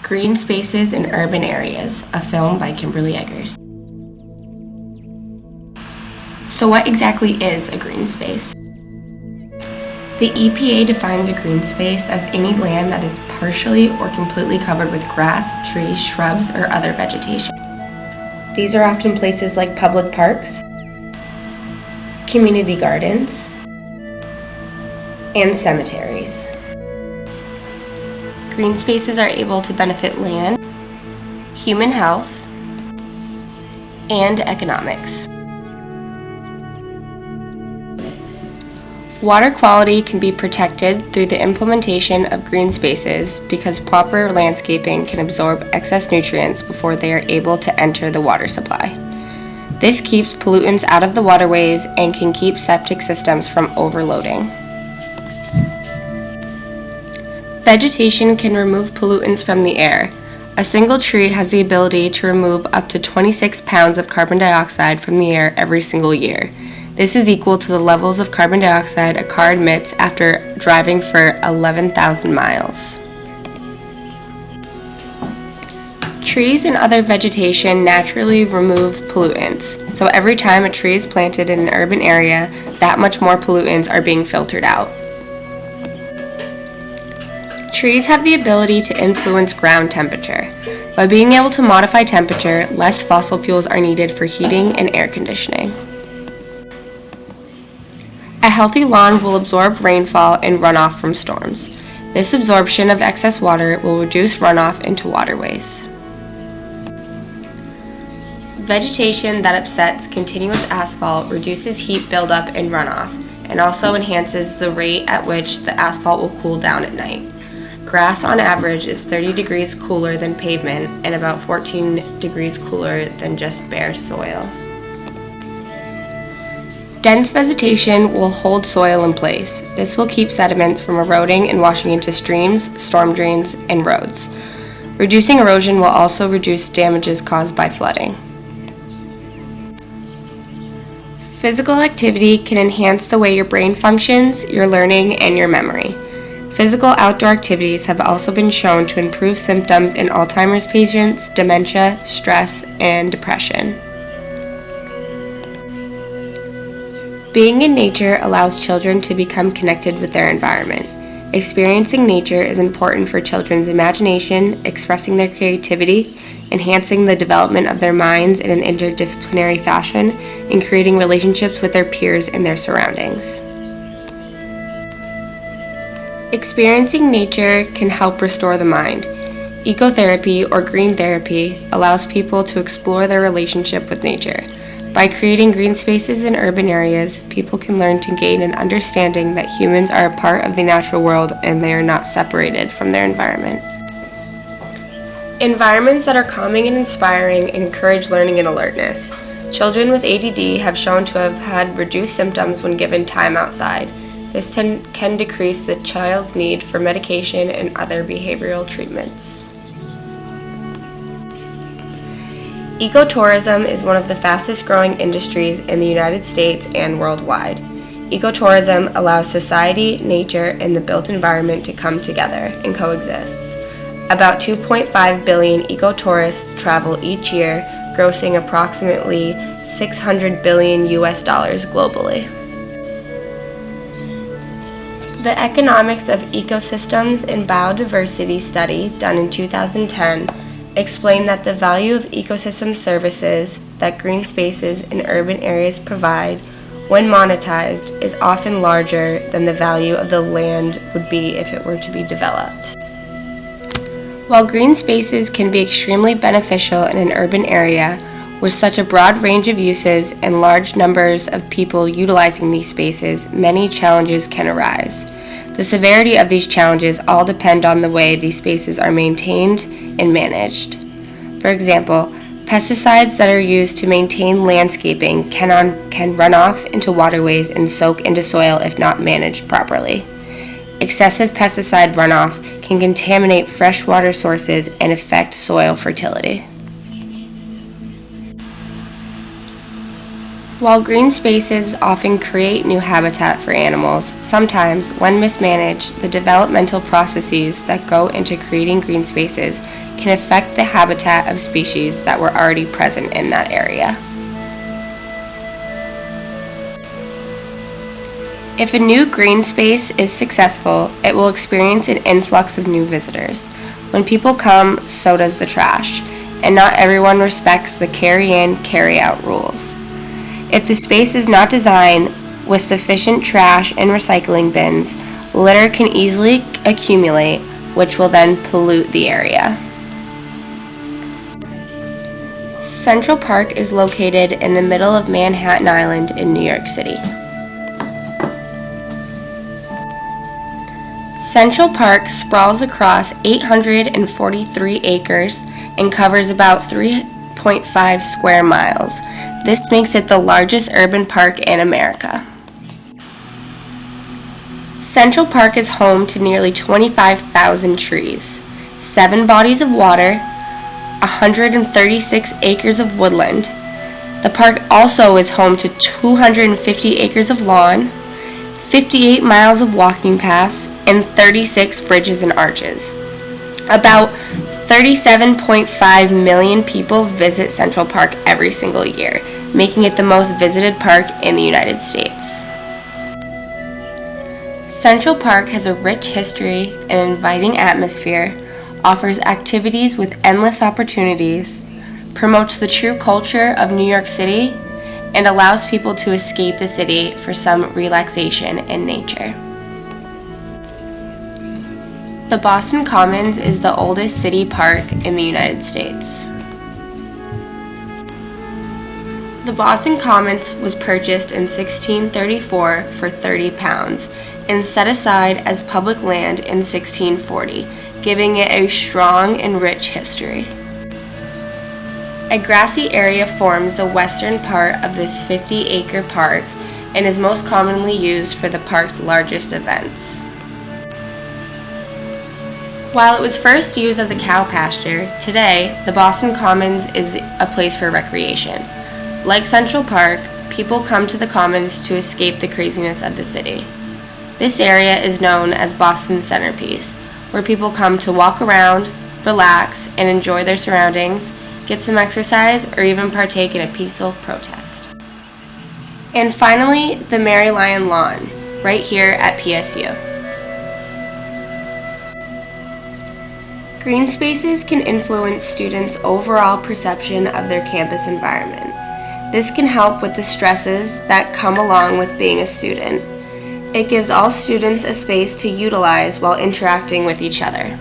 Green Spaces in Urban Areas, a film by Kimberly Eggers. So what exactly is a green space? The EPA defines a green space as any land that is partially or completely covered with grass, trees, shrubs, or other vegetation. These are often places like public parks, community gardens, and cemeteries. Green spaces are able to benefit land, human health, and economics. Water quality can be protected through the implementation of green spaces because proper landscaping can absorb excess nutrients before they are able to enter the water supply. This keeps pollutants out of the waterways and can keep septic systems from overloading. Vegetation can remove pollutants from the air. A single tree has the ability to remove up to 26 pounds of carbon dioxide from the air every single year. This is equal to the levels of carbon dioxide a car emits after driving for 11,000 miles. Trees and other vegetation naturally remove pollutants, so every time a tree is planted in an urban area, that much more pollutants are being filtered out. Trees have the ability to influence ground temperature. By being able to modify temperature, less fossil fuels are needed for heating and air conditioning. A healthy lawn will absorb rainfall and runoff from storms. This absorption of excess water will reduce runoff into waterways. Vegetation that upsets continuous asphalt reduces heat buildup and runoff, and also enhances the rate at which the asphalt will cool down at night. Grass on average is 30 degrees cooler than pavement and about 14 degrees cooler than just bare soil. Dense vegetation will hold soil in place. This will keep sediments from eroding and washing into streams, storm drains, and roads. Reducing erosion will also reduce damages caused by flooding. Physical activity can enhance the way your brain functions, your learning, and your memory. Physical outdoor activities have also been shown to improve symptoms in Alzheimer's patients, dementia, stress, and depression. Being in nature allows children to become connected with their environment. Experiencing nature is important for children's imagination, expressing their creativity, enhancing the development of their minds in an interdisciplinary fashion, and creating relationships with their peers and their surroundings. Experiencing nature can help restore the mind. Ecotherapy or green therapy allows people to explore their relationship with nature. By creating green spaces in urban areas, people can learn to gain an understanding that humans are a part of the natural world and they are not separated from their environment. Environments that are calming and inspiring encourage learning and alertness. Children with ADD have shown to have had reduced symptoms when given time outside. This can decrease the child's need for medication and other behavioral treatments. Ecotourism is one of the fastest growing industries in the United States and worldwide. Ecotourism allows society, nature, and the built environment to come together and coexist. About 2.5 billion ecotourists travel each year, grossing approximately $600 billion globally. The Economics of Ecosystems and Biodiversity study done in 2010 explained that the value of ecosystem services that green spaces in urban areas provide, when monetized, is often larger than the value of the land would be if it were to be developed. While green spaces can be extremely beneficial in an urban area, with such a broad range of uses and large numbers of people utilizing these spaces, many challenges can arise. The severity of these challenges all depend on the way these spaces are maintained and managed. For example, pesticides that are used to maintain landscaping can run off into waterways and soak into soil if not managed properly. Excessive pesticide runoff can contaminate freshwater sources and affect soil fertility. While green spaces often create new habitat for animals, sometimes, when mismanaged, the developmental processes that go into creating green spaces can affect the habitat of species that were already present in that area. If a new green space is successful, it will experience an influx of new visitors. When people come, so does the trash, and not everyone respects the carry-in, carry-out rules. If the space is not designed with sufficient trash and recycling bins, litter can easily accumulate, which will then pollute the area. Central Park is located in the middle of Manhattan Island in New York City. Central Park sprawls across 843 acres and covers about 3.5 square miles. This makes it the largest urban park in America. Central Park is home to nearly 25,000 trees, 7 bodies of water, 136 acres of woodland. The park also is home to 250 acres of lawn, 58 miles of walking paths, and 36 bridges and arches. About 37.5 million people visit Central Park every single year, making it the most visited park in the United States. Central Park has a rich history and inviting atmosphere, offers activities with endless opportunities, promotes the true culture of New York City, and allows people to escape the city for some relaxation in nature. The Boston Commons is the oldest city park in the United States. The Boston Commons was purchased in 1634 for £30 and set aside as public land in 1640, giving it a strong and rich history. A grassy area forms the western part of this 50-acre park and is most commonly used for the park's largest events. While it was first used as a cow pasture, today the Boston Commons is a place for recreation. Like Central Park, people come to the Commons to escape the craziness of the city. This area is known as Boston's centerpiece, where people come to walk around, relax, and enjoy their surroundings, get some exercise, or even partake in a peaceful protest. And finally, the Mary Lyon Lawn, right here at PSU. Green spaces can influence students' overall perception of their campus environment. This can help with the stresses that come along with being a student. It gives all students a space to utilize while interacting with each other.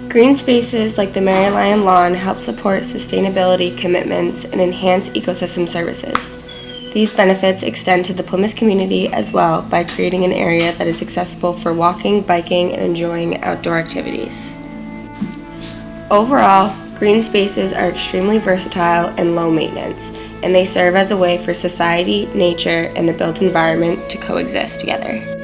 Green spaces like the Mary Lyon Lawn help support sustainability commitments and enhance ecosystem services. These benefits extend to the Plymouth community as well by creating an area that is accessible for walking, biking, and enjoying outdoor activities. Overall, green spaces are extremely versatile and low maintenance, and they serve as a way for society, nature, and the built environment to coexist together.